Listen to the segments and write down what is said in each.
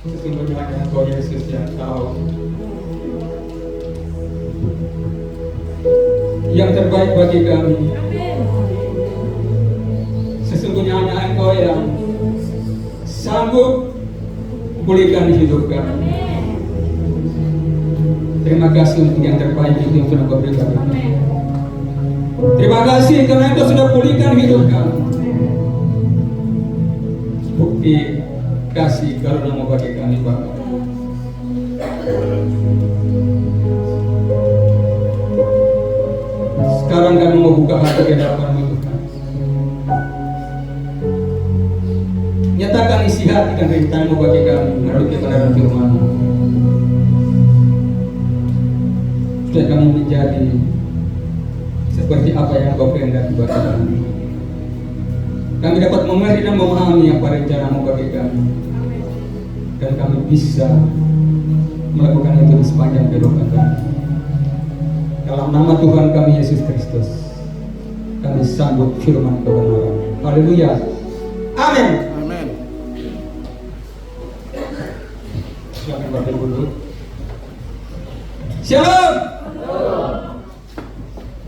Sesungguhnya hanya Engkau Yesus yang tahu yang terbaik bagi kami. Sesungguhnya hanya Engkau yang sanggup pulihkan hidup kami. Terima kasih untuk yang terbaik itu yang sudah Kau berikan. Terima kasih karena Engkau sudah pulihkan hidup kami. Bukti kasih karunia-Mu bagi kami, Bapa. Sekarang kami mau buka hati ke hadapan-Mu, Tuhan. Nyatakan isi hati dan rintangan-Mu bagi kami menurut kebenaran firman-Mu, supaya kami menjadi seperti apa yang Kau kehendaki bagi kami. Kami dapat mengerti dan memahami apa rencana-Mu bagi kami, dan kami bisa melakukan itu di sepanjang kehidupan kami. Dalam nama Tuhan kami Yesus Kristus, kami sambut firman kebenaran. Haleluya. Amin. Amin. Silakan Bapak Ibu dulu. Shalom.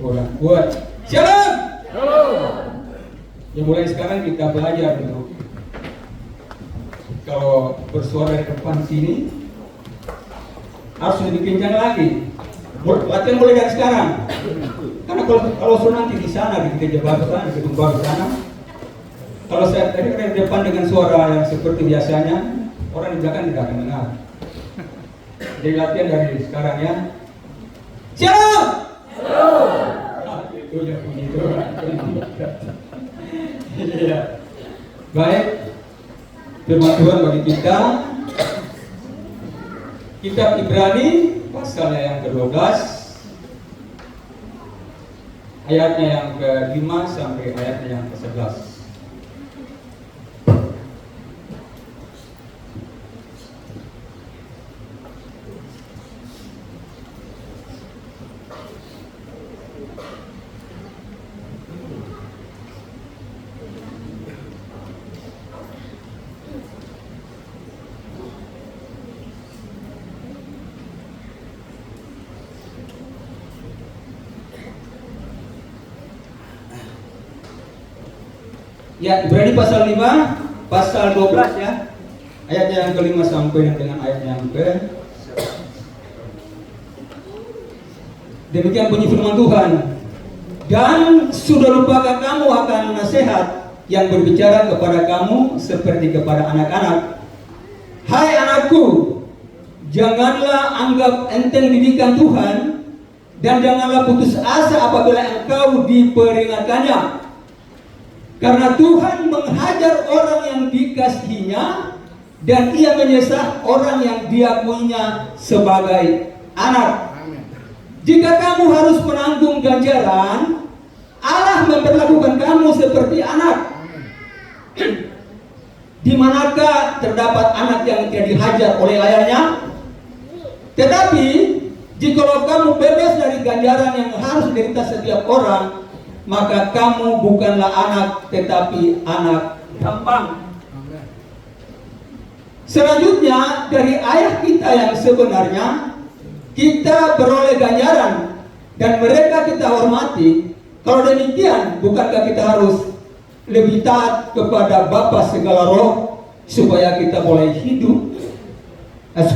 Udah buat. Shalom. Ya, mulai sekarang kita belajar dulu. Kalau bersuara di depan sini harus lebih kencang lagi. Latihan mulai dari sekarang. Karena kalau suruh nanti di sana di gereja baru sana, di gedung baru sana, kalau saya tadi di depan dengan suara yang seperti biasanya, orang di belakang tidak akan dengar. Jadi latihan dari sekarang ya. Shalom. Itu ya begitu. Iya. Baik. Firman Tuhan bagi kita. Kitab Ibrani pasalnya yang ke-12, ayatnya yang ke-5 sampai ayatnya yang ke-11. Ya, Ibrani pasal 5, pasal 12 ya. Ayatnya yang ke-5 sampai dengan ayatnya yang ke. Demikian bunyi firman Tuhan. Dan sudah lupakah kamu akan nasihat yang berbicara kepada kamu seperti kepada anak-anak? Hai anakku, janganlah anggap enteng didikan Tuhan, dan janganlah putus asa apabila engkau diperingatkannya. Karena Tuhan menghajar orang yang dikasihinya, dan Ia menyesah orang yang diakuinya sebagai anak. Jika kamu harus menanggung ganjaran, Allah memperlakukan kamu seperti anak. Di manakah terdapat anak yang tidak dihajar oleh ayahnya? Tetapi jikalau kamu bebas dari ganjaran yang harus diderita setiap orang, maka kamu bukanlah anak, tetapi anak gampang. Selanjutnya, dari ayah kita yang sebenarnya, kita beroleh ganjaran, dan mereka kita hormati. Kalau demikian, bukankah kita harus lebih taat kepada Bapa segala roh, supaya kita boleh hidup? 10.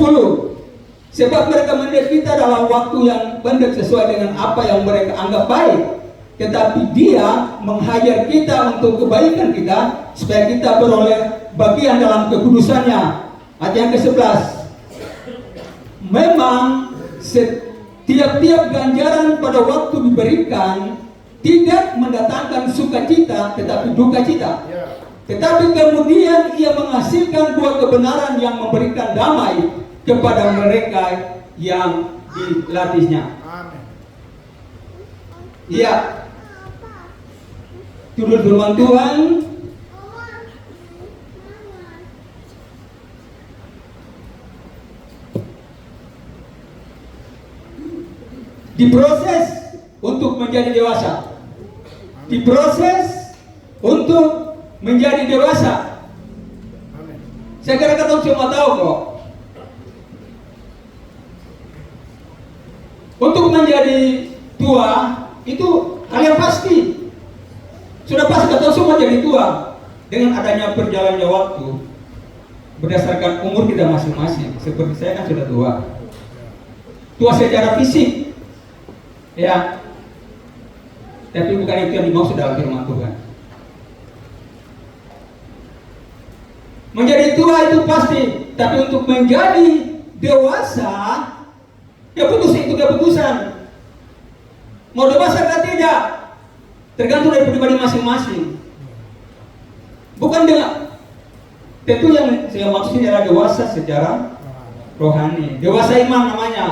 Sebab mereka mendidik kita dalam waktu yang pendek sesuai dengan apa yang mereka anggap baik, tetapi Dia menghajar kita untuk kebaikan kita, supaya kita beroleh bagian dalam kekudusannya. Ayat yang ke-11. Memang setiap-tiap ganjaran pada waktu diberikan tidak mendatangkan sukacita, tetapi duka cita. Tetapi kemudian Ia menghasilkan buah kebenaran yang memberikan damai kepada mereka yang dilatihnya. Iya. Turun firman Tuhan. Diproses untuk menjadi dewasa. Diproses untuk menjadi dewasa. Saya kira kita semua tahu kok. Untuk menjadi tua itu hal yang pasti. Sudah pasti kita semua jadi tua dengan adanya berjalannya waktu berdasarkan umur kita masing-masing. Seperti saya kan sudah tua. Tua secara fisik, ya. Tapi bukan itu yang dimaksud dalam firman Tuhan. Menjadi tua itu pasti, tapi untuk menjadi dewasa, itu keputusan. Mau dewasa atau tidak, tergantung dari pribadi masing-masing. Bukan dengan, tentu yang saya maksudnya adalah dewasa secara rohani, dewasa iman namanya.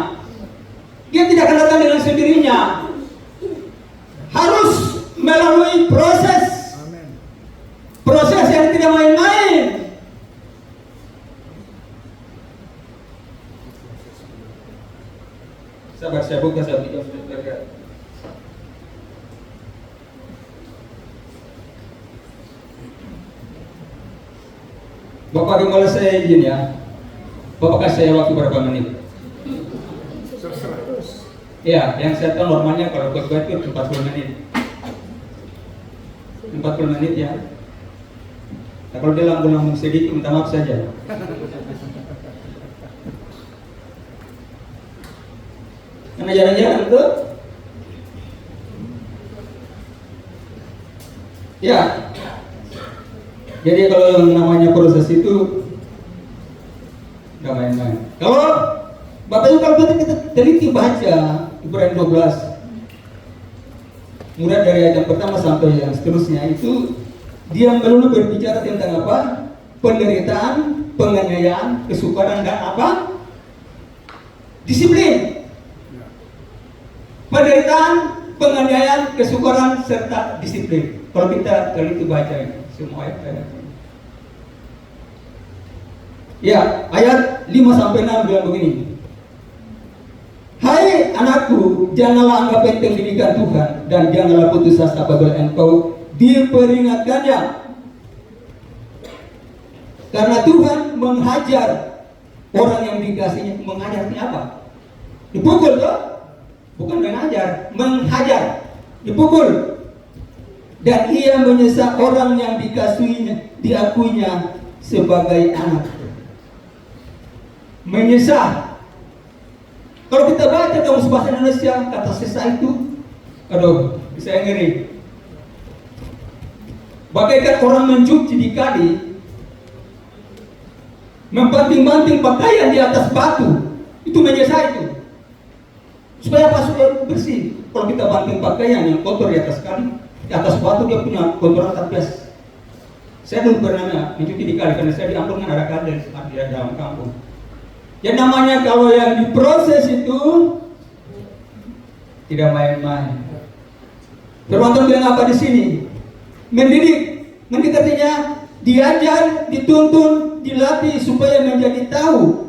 Dia tidak akan datang dengan sendirinya, harus melalui proses, proses yang tidak main-main. Sabar, saya buka, saya buka. Bapak dimulai saya izin ya. Bapak kasih saya waktu berapa menit? Ya, yang saya tahu normalnya kalau khotbah itu 40 menit. 40 menit ya. Nah, kalau dia lambung-lambung sedikit, minta maaf saja. Karena jarang-jarang tuh. Ya. Jadi kalau namanya proses itu nggak main-main. Kalau Bapak Ibu kalau kita teliti baca Ibrani 12, mulai dari ayat yang pertama sampai yang seterusnya itu dia melulu berbicara tentang apa? Penderitaan, penganiayaan, kesukaran dan apa? Disiplin. Penderitaan, penganiayaan, kesukaran serta disiplin. Kalau kita teliti baca ini semua ayat. Ya, ayat 5 sampai 6 bilang begini. Hai anakku, janganlah anggap enteng didikan Tuhan dan janganlah putus asa apabila engkau diperingatkannya. Karena Tuhan menghajar orang yang dikasihnya. Mengajarnya apa? Dipukul tuh? Bukan mengajar, menghajar, dipukul. Dan ia menyesal orang yang dikasihinya, diakuinya sebagai anak. Menyesal. Kalau kita baca kamus bahasa Indonesia, kata sesal itu, aduh, bisa ngeri. Bagaikan orang mencuci di kali, membanting-banting pakaian di atas batu, itu menyesal itu. Supaya apa? Supaya bersih. Kalau kita banting pakaian yang kotor di atas kali, di atas batu dia punya kotoran terbias. Saya dulu pernah mencuci di kali karena saya diampun dengan ada kali di dalam kampung. Yang namanya kalau yang diproses itu tidak main-main. Firman Tuhan bilang apa di sini? Mendidik, mendidik artinya diajar, dituntun, dilatih supaya menjadi tahu.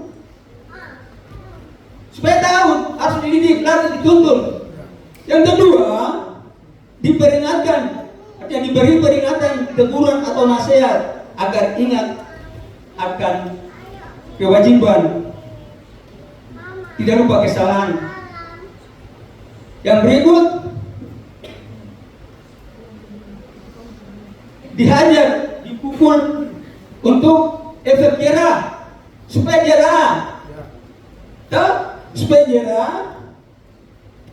Supaya tahu, harus dididik, latih, dituntun. Yang kedua, diperingatkan, artinya diberi peringatan, teguran atau nasihat agar ingat akan kewajiban, tidak lupa kesalahan. Yang berikut, dihajar, dipukul untuk efek jerah, supaya jerah, supaya jerah,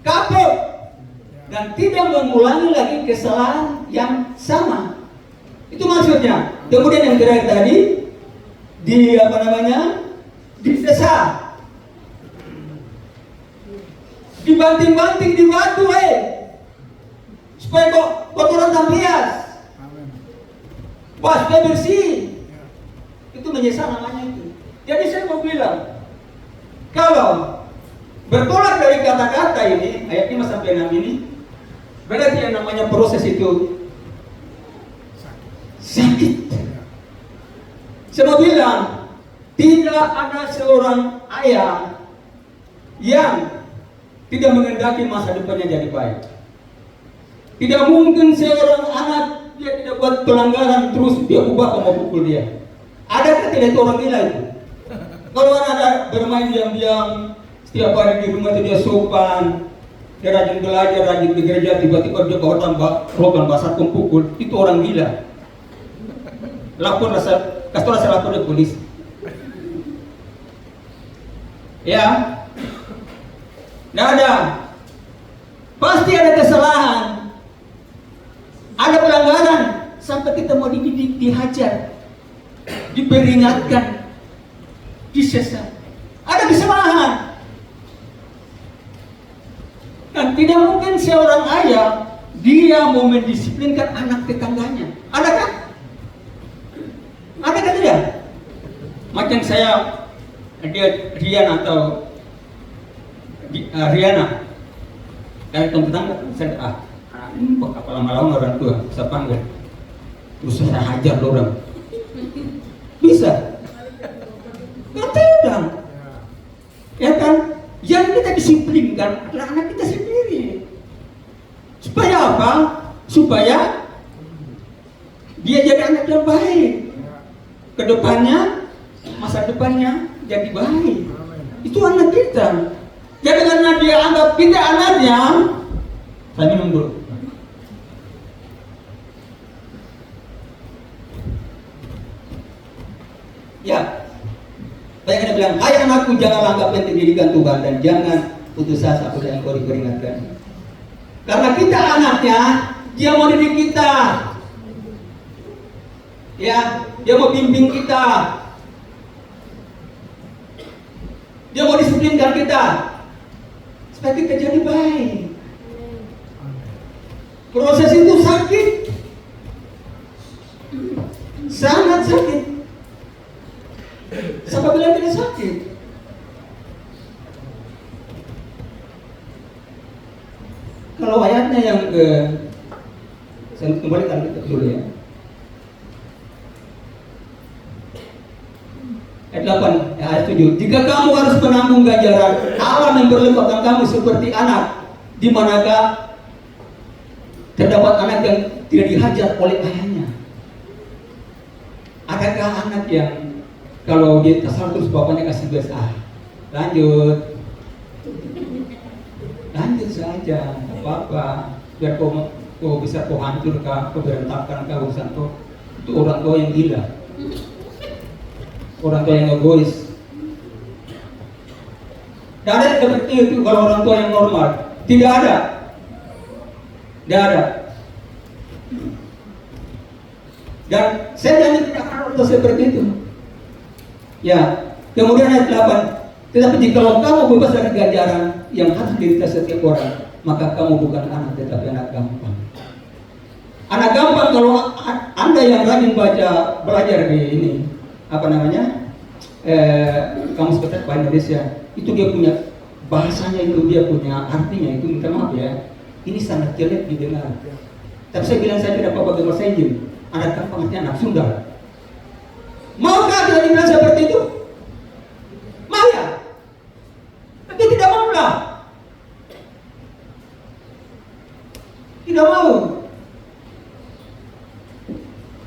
kapok dan tidak mengulangi lagi kesalahan yang sama. Itu maksudnya. Kemudian yang terakhir tadi, disesat, dibanting-banting di batu, supaya kotoran tampias, supaya bersih. Itu menyesal namanya itu. Jadi saya mau bilang, kalau bertolak dari kata-kata ini, ayat 5 sampai 6 ini, berarti yang namanya proses itu sakit. Saya mau bilang, tidak ada seorang ayah yang tidak mengendaki masa depannya jadi baik. Tidak mungkin seorang anak dia tidak buat pelanggaran terus dia ubah mau pukul dia. Adakah tidak itu orang gila itu? Kalau ada bermain diam-diam Setiap hari di rumah itu dia sopan, dia rajin belajar, rajin di gereja, tiba-tiba dia bawa tambah rogan basah pukul, itu orang gila. Lapor saya lapor ke polisi. Ya, nggak ada. Pasti ada kesalahan, ada pelanggaran, sampai kita mau dididik, dihajar, diperingatkan, disesat. Ada kesalahan. Dan tidak mungkin seorang ayah dia mau mendisiplinkan anak tetangganya. Adakah? Adakah tidak? Macam saya, dia Rian atau Riana dari tetangga, saya anak ini kok apa lama-lama orang tua saya panggil, terus saya hajar orang. Bisa? Kan tidak? Ya kan? Yang kita disiplinkan adalah anak kita sendiri. Supaya apa? Supaya dia jadi anak yang baik. Kedepannya, masa depannya jadi baik. Itu anak kita. Jadi karena dia anggap kita anaknya, saya minum dulu. Ya. Banyak yang bilang, hai anakku, jangan anggap penting didikan Tuhan dan jangan putus asa apa yang kau diperingatkan. Karena kita anaknya, dia mau didik kita. Ya, dia mau bimbing kita. Dia mau disiplinkan kita. Supaya kita jadi baik. Proses itu sakit. Sangat sakit. Siapa bilang tidak sakit? Kalau ayatnya yang saya kembalikan kita dulu ya. Ayat 8, ayat 7. Jika kamu harus menanggung ganjaran, Allah memperlakukan kamu seperti anak, di manakah terdapat anak yang tidak dihajar oleh ayahnya? Adakah anak yang kalau dia kesal terus bapaknya kasih tugas, lanjut saja, nggak apa-apa, biar kau bisa kau hancur, kau berantakan, kau urusan kau. Itu orang tua yang gila, orang tua yang egois. Tidak ada seperti itu kalau orang tua yang normal, tidak ada. Dan saya jangan tidak akan seperti itu. Ya, kemudian ayat 8. Tetapi jika kamu bebas dari ganjaran yang harus diderita setiap orang, maka kamu bukan anak tetapi anak gampang. Anak gampang kalau Anda yang rajin belajar di ini, apa namanya? Kamus Besar Bahasa Indonesia, itu dia punya bahasanya, itu dia punya artinya, itu minta maaf ya. Ini sangat jelek didengar. Tapi saya bilang saya tidak apa-apa dengan bahasa Inggris. Anak gampang artinya anak Sunda. Maukah kita dibilang seperti itu? Mau ya? Tapi tidak mau lah. Tidak mau.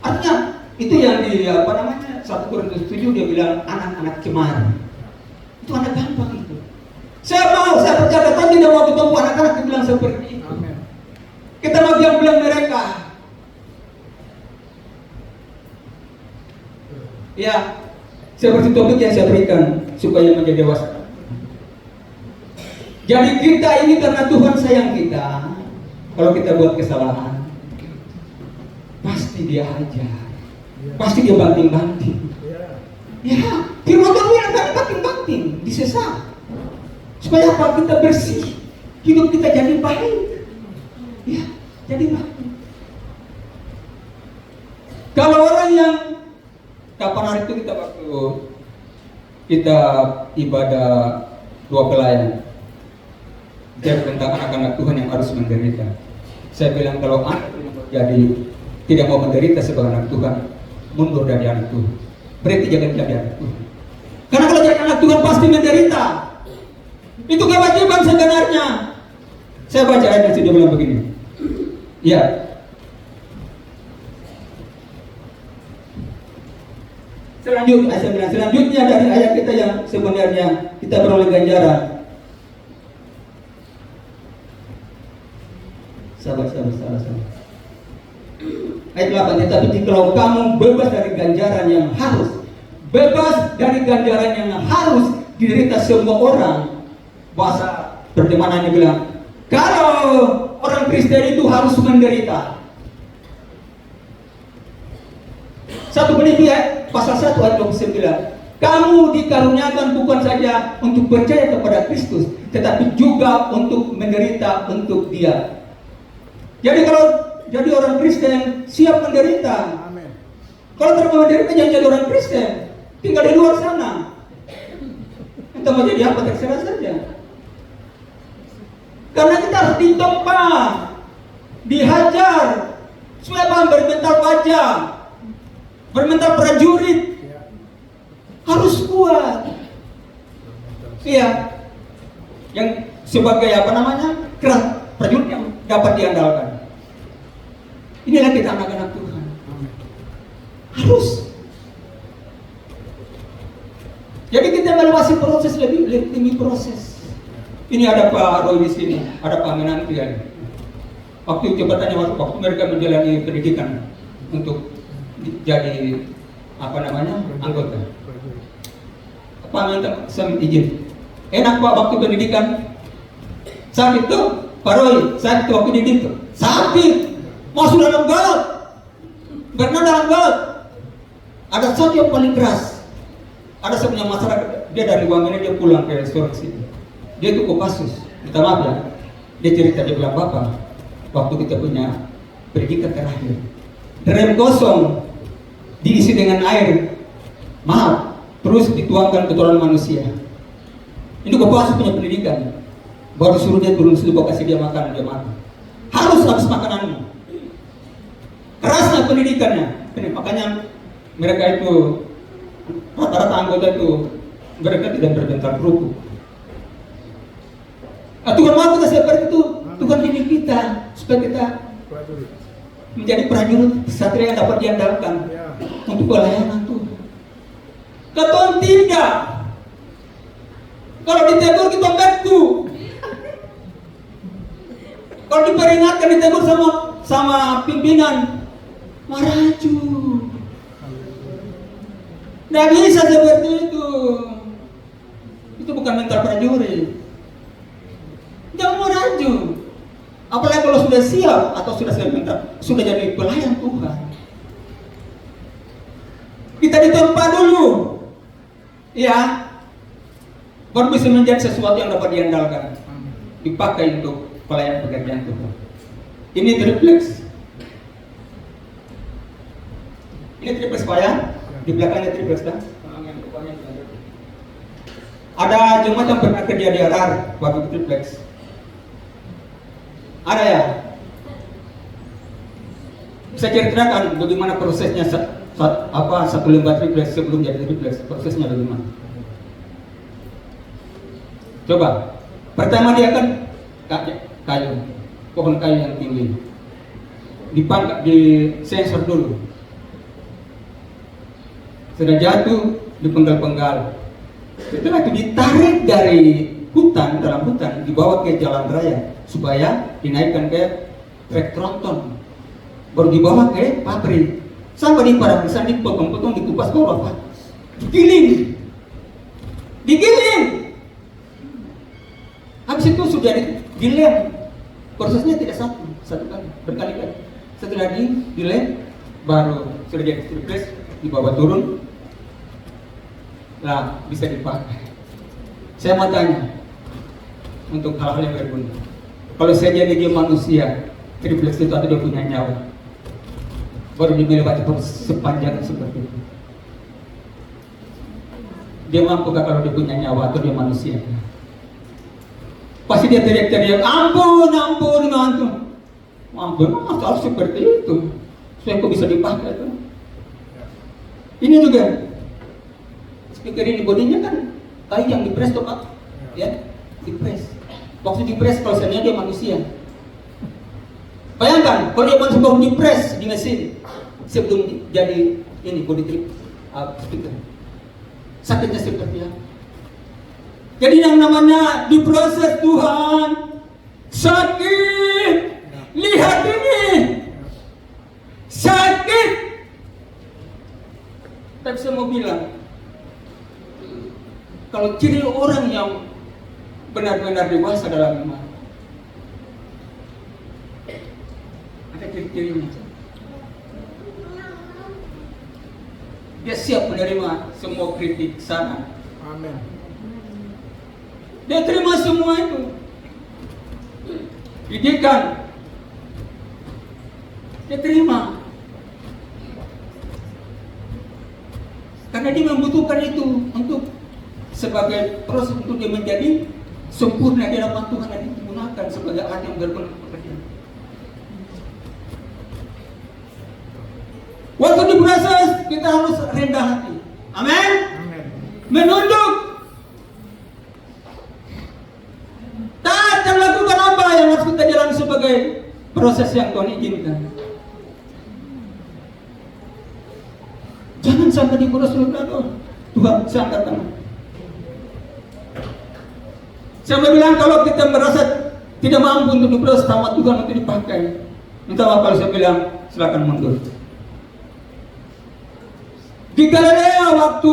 Artinya itu yang di apa namanya 1 Korintus 7 dia bilang anak-anak cemar. Itu anak gampang itu. Saya percaya Tuhan tidak mau ketemu anak-anak yang bilang seperti itu. Amen. Kita mau bilang mereka. Ya, seperti topik yang saya berikan supaya menjadi dewasa. Jadi kita ini karena Tuhan sayang kita. Kalau kita buat kesalahan, pasti dia hajar, pasti dia banting-banting. Ya, firman Tuhan bilang kan banting-banting, disesat. Supaya apa? Kita bersih, hidup kita jadi baik. Ya, jadi baik. Kalau orang yang kapan hari itu kita ibadah dua pelayan, bicara tentang anak-anak Tuhan yang harus menderita. Saya bilang kalau anak jadi tidak mau menderita sebagai anak Tuhan, mundur dari anak Tuhan. Berarti jangan jadi anak Tuhan. Karena kalau jadi anak Tuhan pasti menderita. Itu kewajiban sebenarnya. Saya baca ayat yang sudah bilang begini. Ya. Selanjutnya dari ayat kita yang sebenarnya kita beroleh ganjaran. Sabar. Ayat 8, tetapi jikalau kamu bebas dari ganjaran yang harus diderita semua orang. Bahasa terjemahannya bilang, kalau orang Kristen itu harus menderita. 1 Filipi pasal 1 ayat 29. Kamu dikaruniakan bukan saja untuk percaya kepada Kristus, tetapi juga untuk menderita untuk Dia. Jadi kalau jadi orang Kristen siap menderita. Amin. Kalau tidak mau menderita jangan jadi orang Kristen, tinggal di luar sana. Entah mau jadi apa terserah saja. Karena kita harus ditempa, dihajar, supaya bermental baja, bermental prajurit. Harus kuat. Iya. Yang sebagai keras prajurit yang dapat diandalkan. Inilah kita anak-anak Tuhan. Harus. Jadi kita melewati proses lebih demi proses. Ini ada Pak Roy di sini, ada Pak Menanti kan. Waktu jabatannya waktu mereka menjalani pendidikan untuk jadi anggota. Pak minta izin. Enak Pak waktu pendidikan. Sakit tuh, Pak Roy, sakit waktu dididik tuh. Sakit, masuk dalam got, berenang dalam got. Ada satu yang paling keras. Ada sepunya masyarakat, dia dari Wamena dia pulang ke restoran sini. Dia itu Kopassus, minta maaf ya. Dia cerita, dia bilang, Bapak, waktu kita punya pendidikan terakhir, rem kosong diisi dengan air, maaf, terus dituangkan ke kotoran manusia. Ini Kopassus punya pendidikan. Baru suruh dia turun situ, kasih dia makan, dia makan. Harus habis makananmu. Kerasnya pendidikannya. Makanya mereka itu rata-rata anggota itu mereka tidak berbentar kerupuk. Tuhan mau kita seperti itu. Tuhan didik kita supaya kita menjadi prajurit satria yang dapat diandalkan untuk pelayanan Tuhan. Keton tidak. Kalau ditegur kita beku. Kalau diperingatkan ditegur sama pimpinan, maraju. Nggak bisa seperti itu. Itu bukan mental prajurit. Jangan maraju. Apalagi kalau sudah siap atau sudah mental, sudah jadi pelayan Tuhan. Kita ditempa dulu, ya, baru bisa menjadi sesuatu yang dapat diandalkan, dipakai untuk pelayan pekerjaan Tuhan. Ini triplex. Ini triplex Pak ya? Di belakangnya triplex kan? Ada jemaat yang pernah kerja di RR waktu triplex. Ada ya? Bisa ceritakan bagaimana prosesnya satu lembar triplex sebelum jadi triplex, prosesnya bagaimana? Coba. Pertama dia kan kayu, pohon kayu yang tinggi, dipangkat, di sensor dulu. Sudah jatuh, dipenggal-penggal. Setelah itu ditarik dari dalam hutan, dibawa ke jalan raya supaya dinaikkan ke trek tronton, baru dibawa ke pabrik. Sampai di pabrik, dipotong-potong, dikupas baru apa? Digiling. Habis itu sudah dilem. Prosesnya tidak satu kali, berkali-kali. Setelah dilem, baru sudah jadi triplex, dibawa turun. Nah, bisa dipakai. Saya mau tanya untuk hal-hal yang berguna. Kalau saya jadi dia manusia, triplex itu atau dia punya nyawa, baru dia melewati proses sepanjang seperti itu. Dia mampukah kalau dia punya nyawa atau dia manusia? Pasti dia teriak-teriak, ampun, harus seperti itu. Supaya kok bisa dipakai itu. Ini juga speaker ini bodinya kan kayu yang dipres tuh Pak, ya, dipres. Waktu dipres kalau seandainya dia manusia, bayangkan kalau dia manusia baru dipres di mesin sebelum jadi ini body trip speaker, sakitnya seperti apa? Jadi yang namanya diproses Tuhan sakit, lihat ini, sakit. Tapi saya mau bilang, kalau ciri orang yang benar-benar dewasa dalam iman, ada ciri-cirinya. Dia siap menerima semua kritik, saran. Amin. Dia terima semua itu. Didikan, dia terima. Karena dia membutuhkan itu untuk sebagai proses untuk dia menjadi sempurna di hadapan Tuhan dan digunakan sebagai alat yang berguna kepada dia. Waktu diproses kita harus rendah hati. Amin. Menunduk. Taat dan lakukan apa yang harus kita jalani sebagai proses yang Tuhan izinkan. Jangan sampai diproses oleh Tuhan, saya angkat tangan. Saya bilang kalau kita merasa tidak mampu untuk diproses sama Tuhan untuk dipakai, minta maaf kalau saya bilang silakan mundur. Di Galilea waktu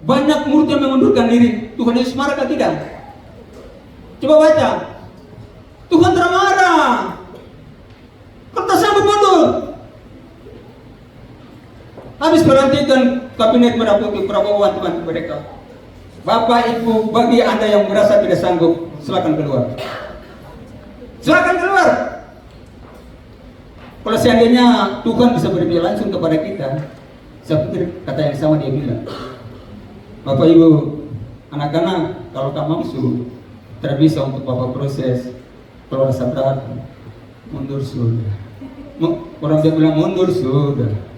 banyak murid yang mengundurkan diri, Tuhan Yesus marah atau tidak? Coba baca. Tuhan termarah. Kertas sanggup mundur. Habis berhentikan kabinet merah putih Prabowo teman mereka. Bapak Ibu, bagi Anda yang merasa tidak sanggup, silakan keluar. Silakan keluar. Kalau seandainya Tuhan bisa berbicara langsung kepada kita, saya pikir kata yang sama dia bilang, Bapak Ibu, anak-anak, kalau kamu mampu, tidak bisa untuk Bapak proses, kalau rasa berat, mundur sudah. Orang dia bilang mundur sudah.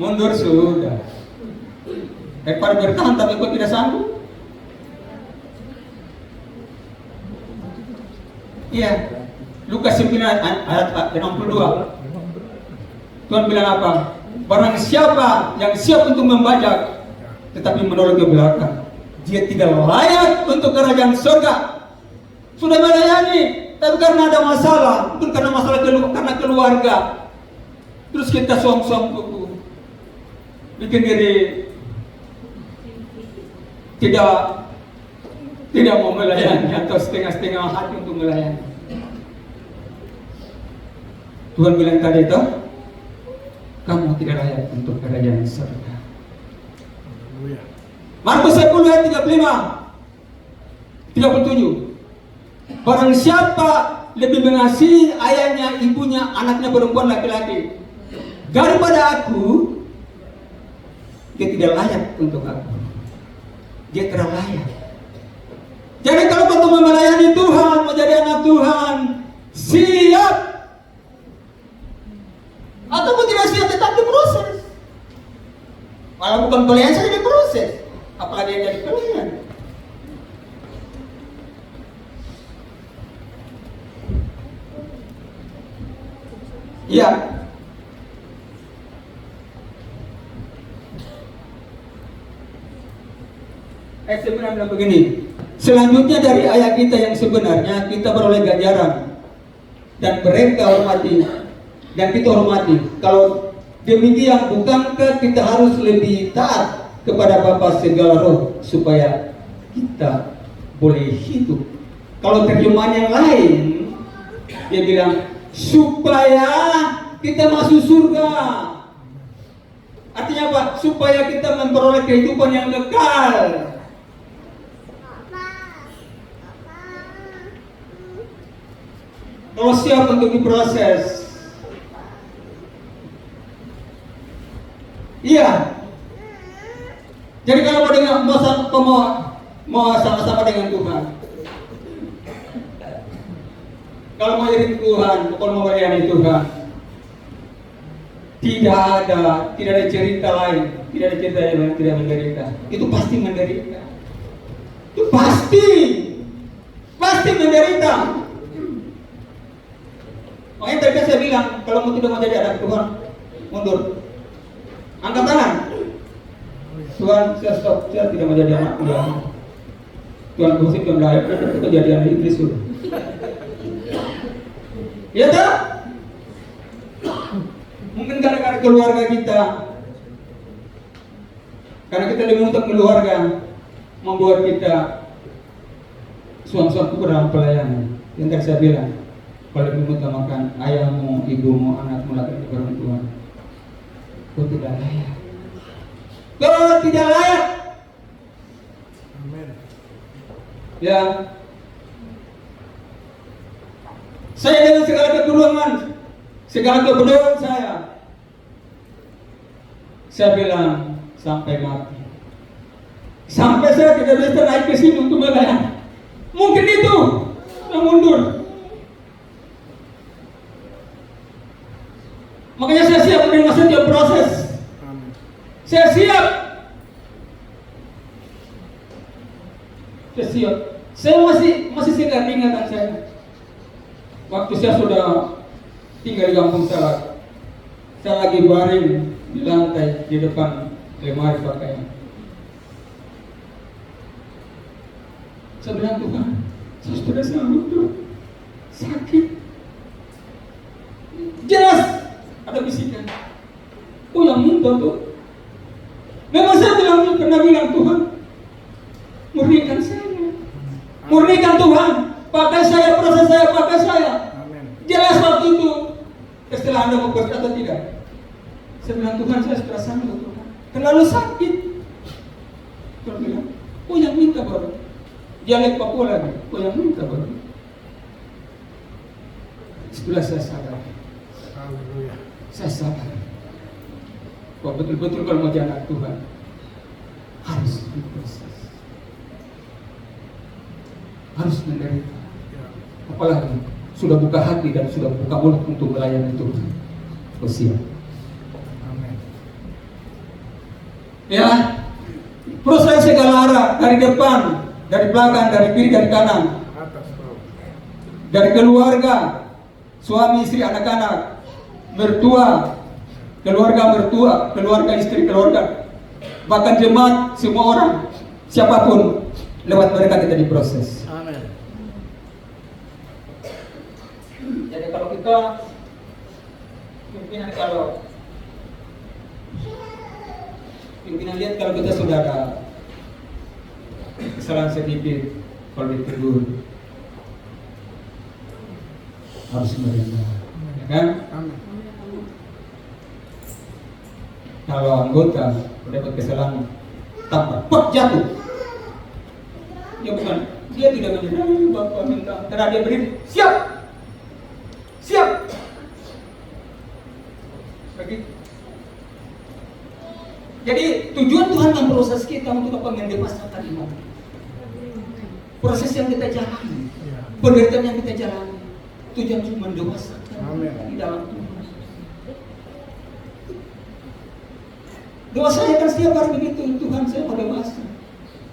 Mundur sudah. Daripada bertahan tapi kok tidak sanggup. Iya. Lukas 9 ayat 62. Tuhan bilang apa? Barang siapa yang siap untuk membajak tetapi menoleh ke belakang, dia tidak layak untuk kerajaan surga. Sudah melayani, tapi karena ada masalah, mungkin karena masalah karena keluarga, terus kita suam-suam kuku, bikin diri tidak mau melayani atau setengah-setengah hati untuk melayani. Tuhan bilang tadi itu, kamu tidak layak untuk kerajaan surga. Markus 10 ayat 35 37. Barang siapa lebih mengasihi ayahnya, ibunya, anaknya perempuan laki-laki daripada aku, dia tidak layak untuk aku. Dia tidak layak. Jadi kalau kamu mau melayani Tuhan, menjadi anak Tuhan, siap. Atau pun tidak siap, tetap diproses. Malah bukan pelayan saja diproses, apalagi yang jadi pelayan. Ya. Ayat sebenarnya bilang begini. Selanjutnya dari ayat kita yang sebenarnya kita beroleh ganjaran dan mereka hormati dan kita hormati. Kalau demikian, bukankah kita harus lebih taat kepada Bapa segala roh supaya kita boleh hidup? Kalau terjemahan yang lain dia bilang supaya kita masuk surga. Artinya apa? Supaya kita memperoleh kehidupan yang kekal. Kalau siap untuk diproses, iya. Jadi kalau mau sama-sama dengan Tuhan, kalau mau jadi Tuhan, kalau mau melayani Tuhan, tidak ada cerita lain, tidak ada cerita yang lain, tidak menderita. Itu pasti menderita. Itu pasti menderita. Makanya tadi saya bilang, kalau mau tidak mau jadi anak Tuhan, mundur. Angkat tangan. Tuhan, saya stop, saya tidak mau jadi anak Tuhan. Tuhan kusik, Tuhan lahir, kita jadi anak iblis sudah. Ya tak? Mungkin gara-gara keluarga kita, karena kita lebih untuk keluarga, membuat kita suami-suami kurang pelayanan. Yang tadi saya bilang, kalau mengutamakan ayahmu, ibumu, anakmu, laki-laki perempuan, kau tidak layak. Kau tidak layak. Amin. Ya, saya dengan segala kekurangan, segala kebodohan saya bilang sampai mati. Sampai saya tidak bisa naik ke sini untuk melayani. Mungkin itu saya mundur. Makanya saya siap menerima setiap proses. Saya siap. Saya siap. Saya masih segar ingatan saya. Waktu saya sudah tinggal di kampung saya lagi baring di lantai di depan lemari pakaian. Saya bilang, Tuhan, saya sudah sanggup tuh, sakit. Jelas ada bisikan. Oh yang minta tuh. Memang saya pernah bilang, Tuhan, murnikan saya, murnikan Tuhan, pakai saya, proses saya, pakai saya. Jelas waktu itu, setelah Anda mau bekerja atau tidak, saya bilang, Tuhan, saya sudah sanggup, Tuhan, terlalu sakit. Tuhan bilang, oh yang minta baru, dialek Papua lagi, oh yang minta baru. Setelah saya sadar, saya sadar, bahwa betul-betul kalau mau jadi anak Tuhan, harus diproses, harus menderita. Apalagi sudah buka hati dan sudah buka mulut untuk melayani Tuhan. Siap. Amin. Ya, proses segala arah, dari depan, dari belakang, dari kiri, dari kanan, dari keluarga, suami, istri, anak-anak, mertua, keluarga istri, keluarga, bahkan jemaat, semua orang, siapapun, lewat mereka kita diproses. Amin. Jadi kalau kita pimpinan lihat kalau kita sudah ada kesalahan sedikit, kalau ditegur harus menerima, ya kan? Amin. Kalau anggota mendapat kesalahan tanpa jatuh, dia tidak menyerah, Bapak minta, karena dia berdiri, siap. Begitu. Jadi tujuan Tuhan memproses kita untuk apa? Mendewaskan iman. Proses yang kita jalani, penderitaan yang kita jalani, tujuan untuk mendewasakan di dalam Tuhan. Doa saya kan setiap hari begitu, Tuhan saya mau dewasa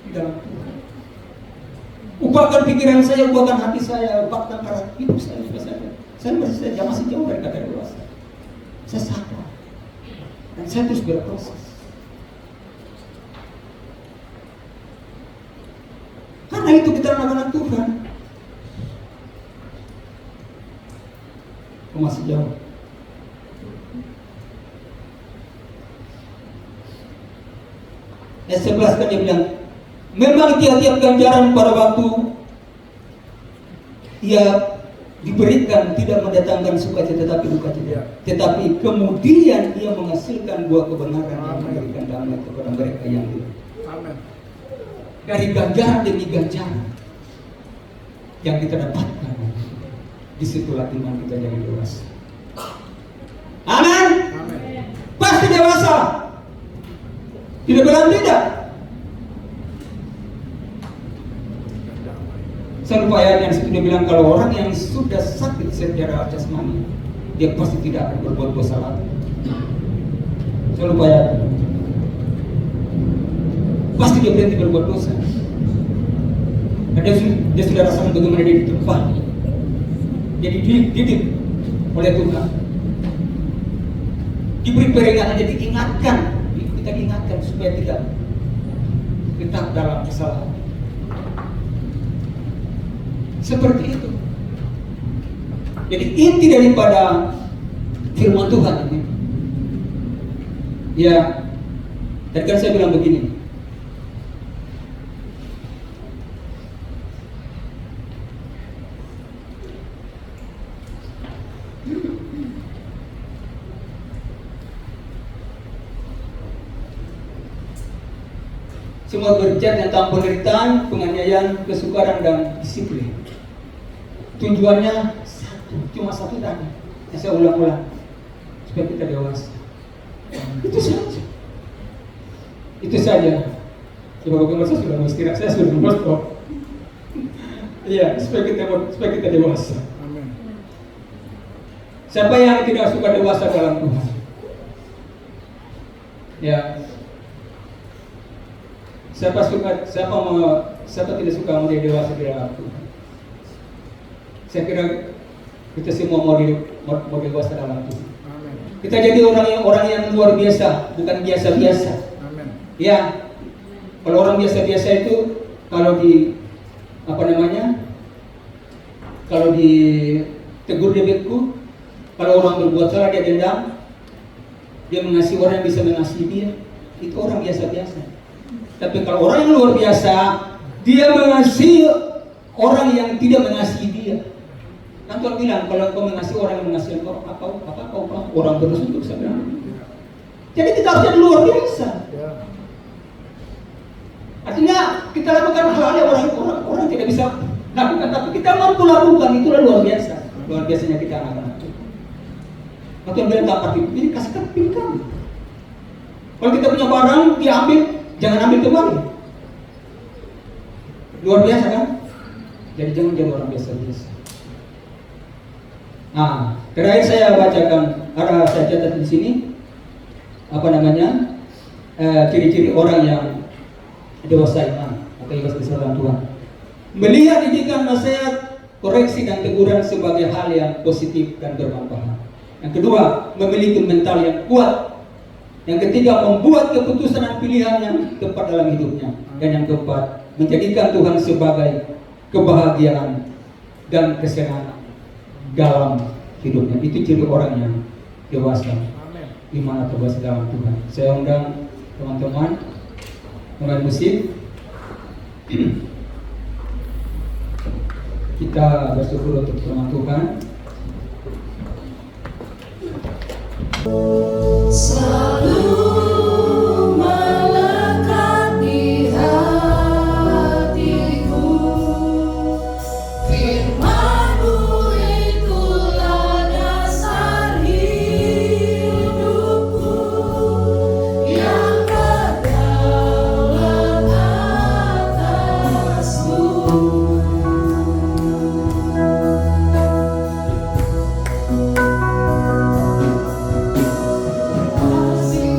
di dalam Tuhan. Ubahkan pikiran saya, ubahkan hati saya, ubahkan karakter hidup saya. Saya masih jauh dari kata dewasa. Saya sadar dan saya terus berproses. Karena itu kita anak-anak Tuhan. Masih jauh. Ayat 11 kan dia bilang, memang tiap-tiap ganjaran pada waktu ia diberikan tidak mendatangkan sukacita tetapi dukacita. Tetapi kemudian ia menghasilkan buah kebenaran yang memberikan damai kepada mereka yang hidup. Dari ganjaran demi ganjaran yang kita dapatkan, disitulah iman kita jadi dewasa. Amin. Pasti dewasa. Tidak bilang tidak. Saya lupa ayat yang situ dia bilang kalau orang yang sudah sakit secara jasmani, dia pasti tidak akan berbuat dosa lagi. Saya lupa ayat. Pasti dia berhenti berbuat dosa. Karena dia sudah rasakan bagaimana dia ditempat, jadi dididik oleh Tuhan, diberi peringatan, jadi kita diingatkan supaya tidak tetap dalam kesalahan. Seperti itu. Jadi inti daripada firman Tuhan ini. Ya, tadi kan saya bilang begini. Semua berbicara tentang penderitaan, penganiayaan, kesukaran, dan disiplin. Tujuannya satu, cuma satu tadi. Yang saya ulang-ulang, supaya kita dewasa. Itu saja. Itu saja. Coba bagaimana saya sudah mau istirahat, saya sudah mau stop. Iya, supaya kita dewasa. Amin. Siapa yang tidak suka dewasa dalam Tuhan? Ya. Siapa tidak suka menjadi dewasa di dalam Tuhan? Saya kira kita semua mau dewasa dalam Tuhan. Amin. Kita jadi orang yang luar biasa, bukan biasa-biasa. Amin. Ya, kalau orang biasa-biasa itu kalau kalau ditegur dia beku, kalau orang berbuat salah dia dendam, dia mengasihi orang yang bisa mengasihi dia, itu orang biasa-biasa. Tapi kalau orang yang luar biasa, dia mengasihi orang yang tidak mengasihi dia. Kan Tuhan bilang, kalau kau mengasihi orang yang mengasihi kau, apa kau orang terus untuk saya bilang. Jadi kita harus jadi luar biasa. Ya. Artinya kita lakukan hal-hal yang orang tidak bisa lakukan, tapi kita mampu lakukan, itulah luar biasa. Luar biasanya kita anak-anak. Tuhan bilang tak pergi, ini kasihkan pinggang. Kalau kita punya barang, diambil. Jangan ambil kembali. Luar biasa kan? Jadi jangan jadi orang biasa-biasa. Nah, terakhir saya bacakan, saya catat di sini ciri-ciri orang yang dewasa iman atau dewasa kesalahan Tuhan. Melihat didikan, nasihat, koreksi dan teguran sebagai hal yang positif dan bermanfaat. Yang kedua, memiliki mental yang kuat. Yang ketiga, membuat keputusan dan pilihan yang tepat dalam hidupnya. Dan yang keempat, menjadikan Tuhan sebagai kebahagiaan dan kesenangan dalam hidupnya. Itu ciri orang yang dewasa. Iman atau dewasa dalam Tuhan. Saya undang teman-teman pemain musik. Kita bersyukur untuk firman Tuhan. Selalu melekat di hatiku, firman-Mu itulah dasar hidupku, yang berdaulat atasku. Kasih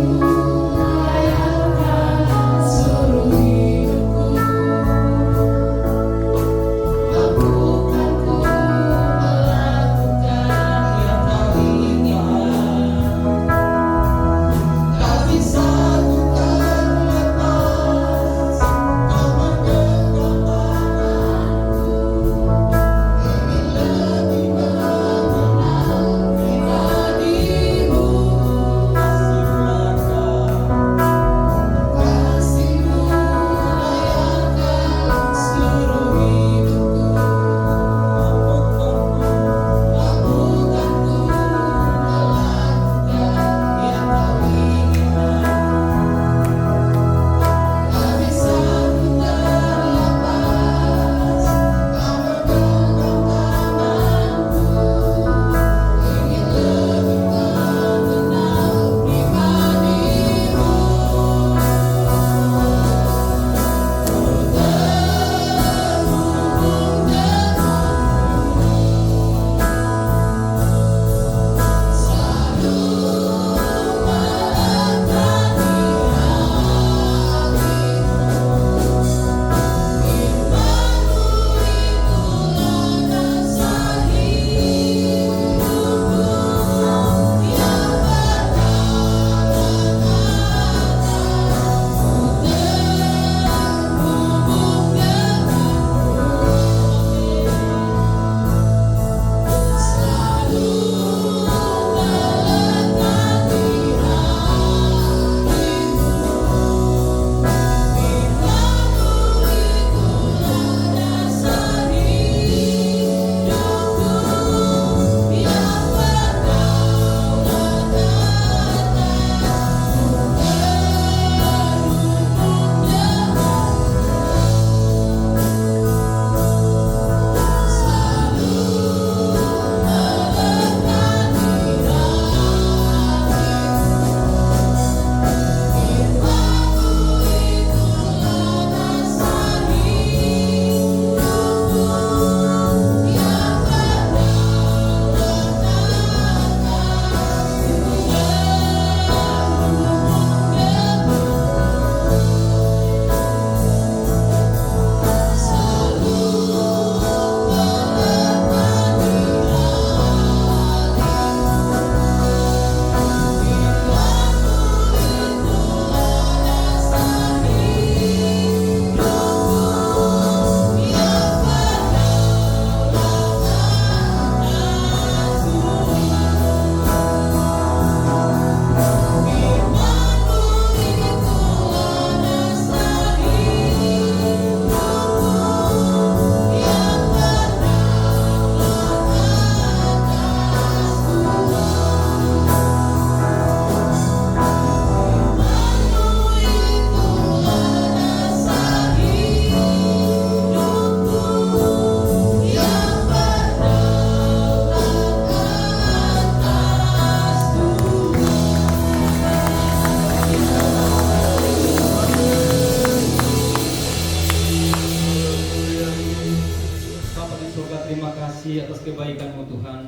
atas kebaikan-Mu Tuhan.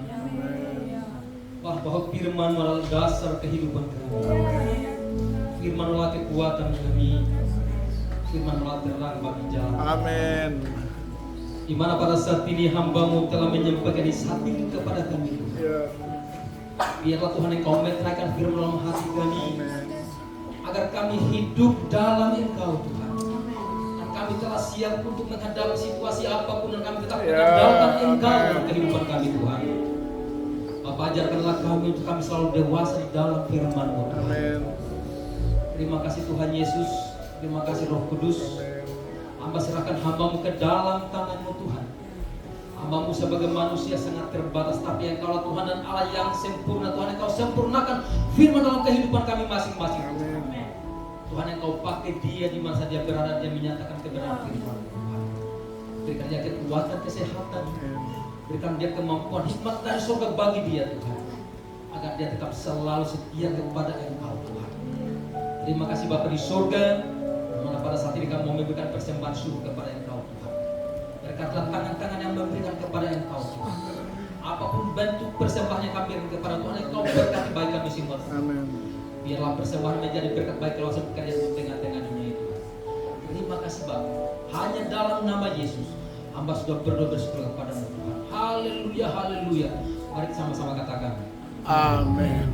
Bahwa firman adalah dasar kehidupan kami. Firman adalah kekuatan kami. Firman adalah terang bagi jalan. Amin. Di mana pada saat ini hamba-Mu telah menyampaikan isi hati kepada kami. Ya. Biarlah Tuhan Engkau meterangkan firman dalam hati kami, Amin. agar kami hidup dalam Engkau Tuhan. Dan kami telah siap untuk menghadapi situasi apapun, dan kami tetap Ya, mengandalkan Engkau amin. dalam kehidupan kami Tuhan. Bapa, ajarkanlah kami untuk kami selalu dewasa di dalam firman-Mu Tuhan. Amin. Terima kasih Tuhan Yesus, terima kasih Roh Kudus. Hamba serahkan hamba-Mu ke dalam tangan-Mu Tuhan. Hamba-Mu sebagai manusia sangat terbatas, tapi Engkau Tuhan dan Allah yang sempurna. Tuhan, Engkau sempurnakan firman dalam kehidupan kami masing-masing Tuhan. Tuhan, Engkau pakai dia di masa dia berada, dia menyatakan kebenaran firman Tuhan. Berikan dia kekuatan, kesehatan, berikan dia kemampuan, hikmat dari surga bagi dia Tuhan, agar dia tetap selalu setia kepada Engkau Tuhan. Terima kasih Bapa di surga, dimana pada saat ini kami mau memberikan persembahan syukur kepada Engkau Tuhan. Berkatlah tangan-tangan yang memberikan kepada Engkau Tuhan. Apapun bentuk persembahan yang kami berikan kepada Tuhan, Engkau berkati bagi kami semua Tuhan. Amin. Biarlah persembahan menjadi berkat baik keluasan pekerjaan di tengah-tengah dunia itu. Terima kasih Bapa. Hanya dalam nama Yesus hamba sudah berdoa bersyukur kepada-Mu Tuhan. Haleluya, haleluya. Mari sama-sama katakan. Amin.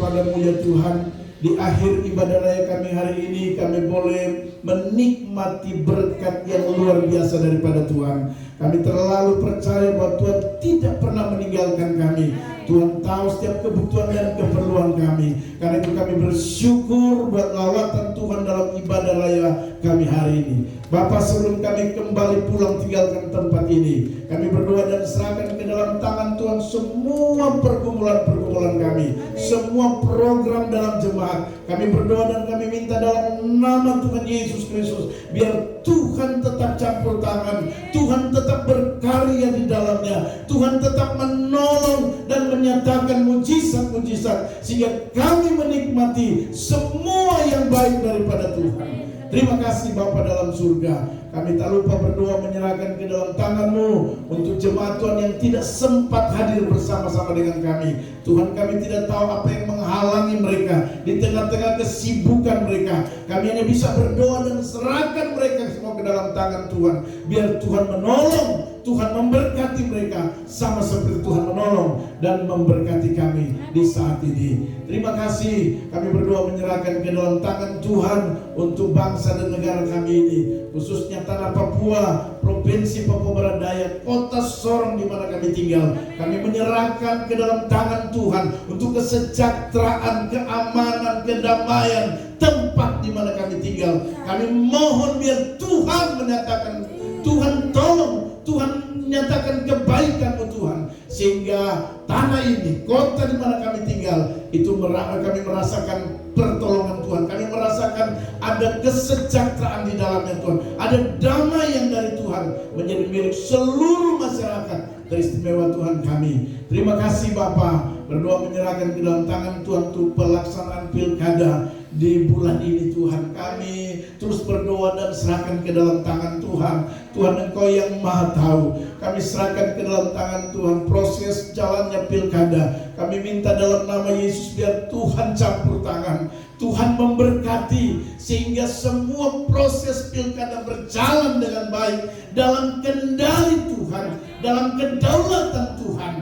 kepadamu ya Tuhan. Di akhir ibadah raya kami hari ini, kami boleh menikmati berkat yang luar biasa daripada Tuhan. Kami terlalu percaya bahwa Tuhan tidak pernah meninggalkan kami. Tuhan tahu setiap kebutuhan dan keperluan kami. Karena itu kami bersyukur buat lawatan Tuhan dalam ibadah raya kami hari ini. Bapak, sebelum kami kembali pulang tinggalkan tempat ini, kami berdoa dan serahkan ke dalam tangan Tuhan semua pergumulan-pergumulan kami, semua program dalam jemaat. Kami berdoa dan kami minta dalam nama Tuhan Yesus Kristus, biar Tuhan tetap campur tangan, Tuhan tetap berkarya di dalamnya, Tuhan tetap menolong dan menyatakan mujizat-mujizat, sehingga kami menikmati semua yang baik daripada Tuhan. Terima kasih Bapa dalam surga. Kami tak lupa berdoa menyerahkan ke dalam tangan-Mu untuk jemaat Tuhan yang tidak sempat hadir bersama-sama dengan kami. Tuhan, kami tidak tahu apa yang menghalangi mereka, di tengah-tengah kesibukan mereka. Kami hanya bisa berdoa dan serahkan mereka semua ke dalam tangan Tuhan. Biar Tuhan menolong, Tuhan memberkati mereka sama seperti Tuhan menolong dan memberkati kami di saat ini. Terima kasih, kami berdoa menyerahkan ke dalam tangan Tuhan untuk bangsa dan negara kami ini, khususnya tanah Papua, Provinsi Papua Barat Daya, kota Sorong di mana kami tinggal. Kami menyerahkan ke dalam tangan Tuhan untuk kesejahteraan, keamanan, kedamaian tempat di mana kami tinggal. Kami mohon biar Tuhan menyatakan, Tuhan tolong, Tuhan nyatakan kebaikan Tuhan, sehingga tanah ini, kota di mana kami tinggal, itu kami merasakan pertolongan Tuhan. Kami merasakan ada kesejahteraan di dalamnya Tuhan. Ada damai yang dari Tuhan menjadi milik seluruh masyarakat teristimewa Tuhan kami. Terima kasih Bapa. Berdoa menyerahkan ke dalam tangan Tuhan untuk pelaksanaan pilkada di bulan ini Tuhan. Kami terus berdoa dan serahkan ke dalam tangan Tuhan. Tuhan Engkau yang Maha Tahu. Kami serahkan ke dalam tangan Tuhan proses jalannya pilkada. Kami minta dalam nama Yesus biar Tuhan campur tangan, Tuhan memberkati sehingga semua proses pilkada berjalan dengan baik dalam kendali Tuhan, dalam kedaulatan Tuhan.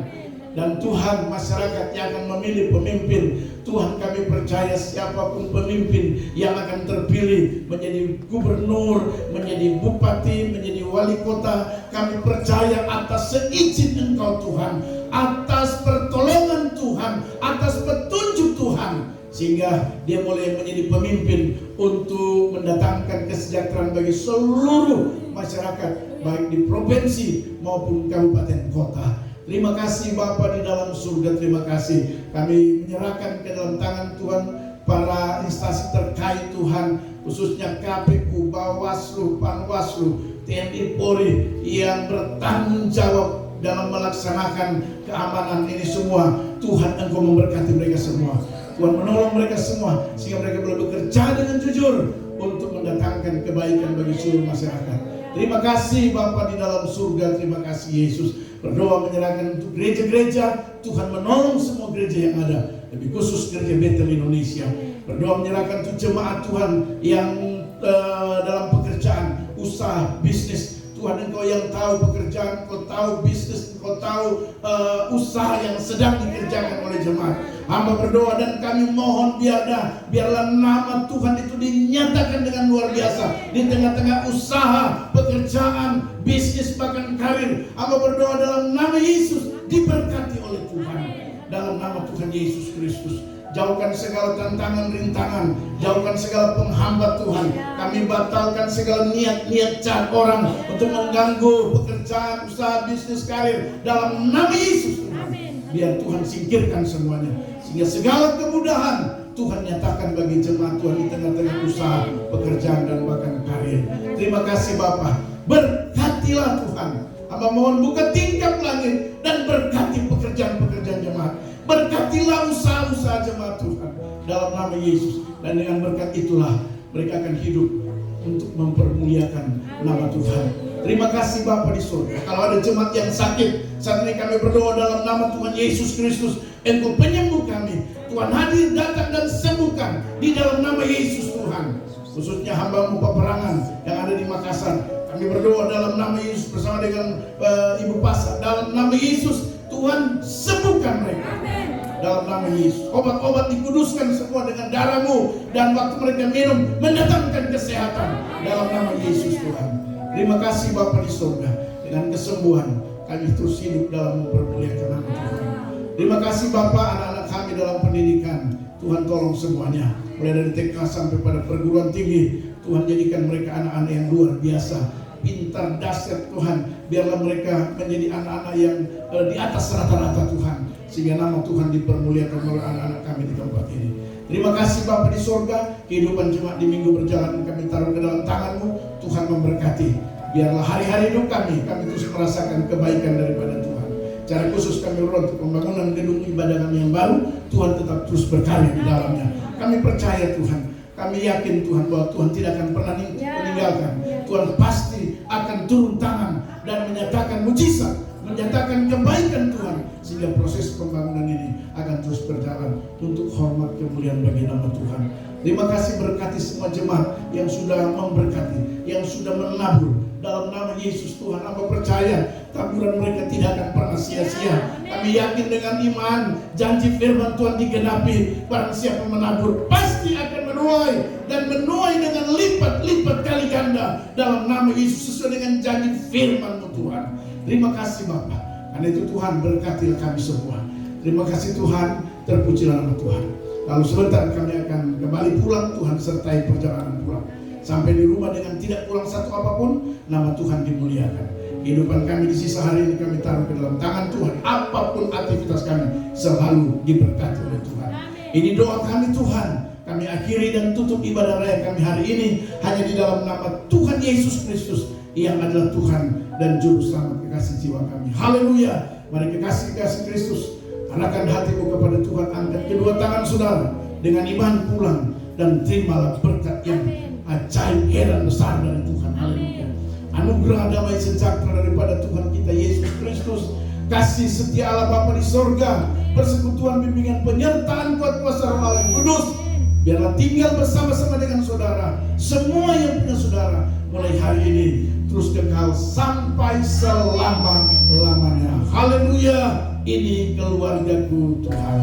Dan Tuhan, masyarakat yang akan memilih pemimpin, Tuhan kami percaya siapapun pemimpin yang akan terpilih menjadi gubernur, menjadi bupati, menjadi wali kota, kami percaya atas seizin Engkau Tuhan, atas pertolongan Tuhan, atas petunjuk Tuhan, sehingga dia boleh menjadi pemimpin untuk mendatangkan kesejahteraan bagi seluruh masyarakat, baik di provinsi maupun kabupaten kota. Terima kasih Bapa di dalam surga, terima kasih. Kami menyerahkan ke dalam tangan Tuhan para instansi terkait Tuhan, khususnya KPU, Bawaslu, Panwaslu, TNI Polri yang bertanggung jawab dalam melaksanakan keamanan ini semua. Tuhan Engkau memberkati mereka semua, Tuhan menolong mereka semua, sehingga mereka boleh bekerja dengan jujur untuk mendatangkan kebaikan bagi seluruh masyarakat. Terima kasih Bapa di dalam surga, terima kasih Yesus. Berdoa menyerahkan untuk gereja-gereja, Tuhan menolong semua gereja yang ada, lebih khusus gereja Bethel Indonesia. Berdoa menyerahkan untuk jemaat Tuhan yang dalam pekerjaan, usaha, bisnis. Tuhan Engkau yang tahu pekerjaan, Engkau tahu bisnis, Engkau tahu usaha yang sedang dikerjakan oleh jemaat. Hamba berdoa dan kami mohon biarlah nama Tuhan itu dinyatakan dengan luar biasa di tengah-tengah usaha, pekerjaan, bisnis, bahkan karir. Hamba berdoa dalam nama Yesus, diberkati oleh Tuhan. Dalam nama Tuhan Yesus Kristus. Jauhkan segala tantangan, rintangan, jauhkan segala penghambat Tuhan. Kami batalkan segala niat-niat jahat orang untuk mengganggu pekerjaan, usaha, bisnis, karir. Dalam nama Yesus Tuhan. Biar Tuhan singkirkan semuanya, sehingga segala kemudahan Tuhan nyatakan bagi jemaat Tuhan di tengah-tengah usaha, pekerjaan, dan bahkan karir. Terima kasih Bapa. Berkatilah Tuhan. Hamba mohon buka tingkap langit dan berkati pekerjaan-pekerjaan jemaat. Berkatilah usaha-usaha jemaat Tuhan dalam nama Yesus. Dan dengan berkat itulah mereka akan hidup untuk mempermuliakan nama Tuhan. Terima kasih Bapa di surga. Kalau ada jemaat yang sakit, saat ini kami berdoa dalam nama Tuhan Yesus Kristus, Engkau penyembuh kami. Tuhan hadir, datang dan sembuhkan di dalam nama Yesus Tuhan. Khususnya hamba-Mu peperangan yang ada di Makassar, kami berdoa dalam nama Yesus bersama dengan Ibu Pasar. Dalam nama Yesus, Tuhan sembuhkan mereka. Dalam nama Yesus, obat-obat dikuduskan semua dengan darah-Mu, dan waktu mereka minum mendatangkan kesehatan dalam nama Yesus Tuhan. Terima kasih Bapa di surga. Dengan kesembuhan kami terus hidup dalam mempermuliakan nama Tuhan. Terima kasih Bapa, anak-anak kami dalam pendidikan, Tuhan tolong semuanya, mulai dari TK sampai pada perguruan tinggi. Tuhan jadikan mereka anak-anak yang luar biasa, pintar, dahsyat Tuhan. Biarlah mereka menjadi anak-anak yang di atas rata-rata Tuhan, sehingga nama Tuhan dipermuliakan oleh anak-anak kami di tempat ini. Terima kasih Bapa di surga. Kehidupan jemaat di minggu berjalan kami taruh ke dalam tangan-Mu. Tuhan memberkati. Biarlah hari-hari hidup kami terus merasakan kebaikan daripada Tuhan. Cara khusus kami berdoa untuk pembangunan gedung ibadah kami yang baru. Tuhan tetap terus berkarya di dalamnya. Kami percaya Tuhan. Kami yakin Tuhan bahwa Tuhan tidak akan pernah meninggalkan. Tuhan pasti akan turun tangan dan menyatakan mujizat menyatakan kebaikan Tuhan, sehingga proses pembangunan ini akan terus berjalan untuk hormat kemuliaan bagi nama Tuhan. Terima kasih, berkati semua jemaat yang sudah memberkati, yang sudah menabur dalam nama Yesus. Tuhan, hamba percaya taburan mereka tidak akan pernah sia-sia. Kami yakin dengan iman janji firman Tuhan digenapi. Barang siapa menabur pasti akan menuai, dan menuai dengan lipat-lipat kali ganda dalam nama Yesus, sesuai dengan janji firman Tuhan. Terima kasih Bapak, karena itu Tuhan berkatilah kami semua. Terima kasih Tuhan, terpujilah nama Tuhan. Lalu sebentar kami akan kembali pulang. Tuhan sertai perjalanan pulang. Sampai di rumah dengan tidak kurang satu apapun, nama Tuhan dimuliakan. Kehidupan kami di sisa hari ini kami taruh ke dalam tangan Tuhan. Apapun aktivitas kami selalu diberkati oleh Tuhan. Ini doa kami Tuhan. Kami akhiri dan tutup ibadah raya kami hari ini hanya di dalam nama Tuhan Yesus Kristus, yang adalah Tuhan dan Juru Selamat kekasih jiwa kami. Haleluya. Mari kekasih Kristus, arahkan hatimu kepada Tuhan. Angkat kedua tangan saudara dengan iman pulang, dan terimalah berkat yang ajaib, heran, besar dari Tuhan. Haleluya. Anugerah damai sejahtera daripada Tuhan kita Yesus Kristus, kasih setia Allah Bapa di sorga, persekutuan bimbingan penyertaan kuat kuasa Roh Allah yang kudus, biarlah tinggal bersama-sama dengan saudara, semua yang punya saudara, mulai hari ini terus kekal sampai selama-lamanya. Haleluya. Ini keluargaku Tuhan.